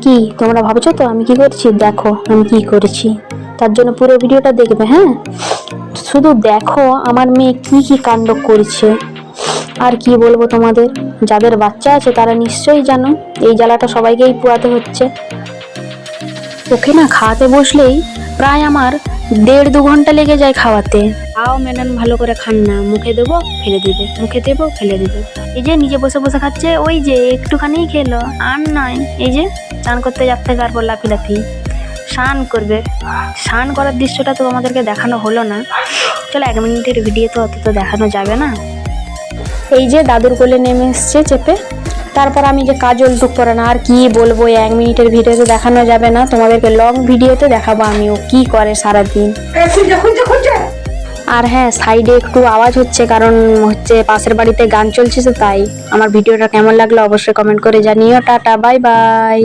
কি তোমরা ভাবছো তো আমি কি করছি? দেখো আমি কি করেছি। তার জন্য পুরো ভিডিওটা দেখবে, হ্যাঁ? শুধু দেখো আমার মেয়ে কি কি কাণ্ড করছে। আর কি বলবো তোমাদের, যাদের বাচ্চা আছে তারা নিশ্চয়ই জানো এই জ্বালাটা সবাইকেই পোয়াতে হচ্ছে। ওকে না খাওয়াতে বসলেই প্রায় আমার 1.5-2 ঘন্টা লেগে যায় খাওয়াতে। তাও ম্যাডাম ভালো করে খান না, মুখে দেবো ফেলে দিবে, মুখে দেবো ফেলে দিবে। এই যে নিজে বসে বসে খাচ্ছে, ওই যে একটুখানি খেলো আর নয়। এই যে স্নান করতে যাচ্ছে, তারপর লাফি স্নান করবে। স্নান করার দৃশ্যটা তো আমাদেরকে দেখানো হলো না। চলো 1 মিনিটের ভিডিও তো অত তো দেখানো যাবে না। এই যে দাদুর কোলে নেমে এসছে চেপে, তারপর আমি যে কাজল টুক করে না, আর কি বলবো, 1 মিনিটের ভিডিওতে দেখানো যাবে না, তোমাদেরকে লং ভিডিওতে দেখাবো আমি ও কি করে সারাদিন। আর হ্যাঁ, সাইডে একটু আওয়াজ হচ্ছে, কারণ হচ্ছে পাশের বাড়িতে গান চলছে, তো তাই। আমার ভিডিওটা কেমন লাগলো অবশ্যই কমেন্ট করে জানিও। Tata, bye bye.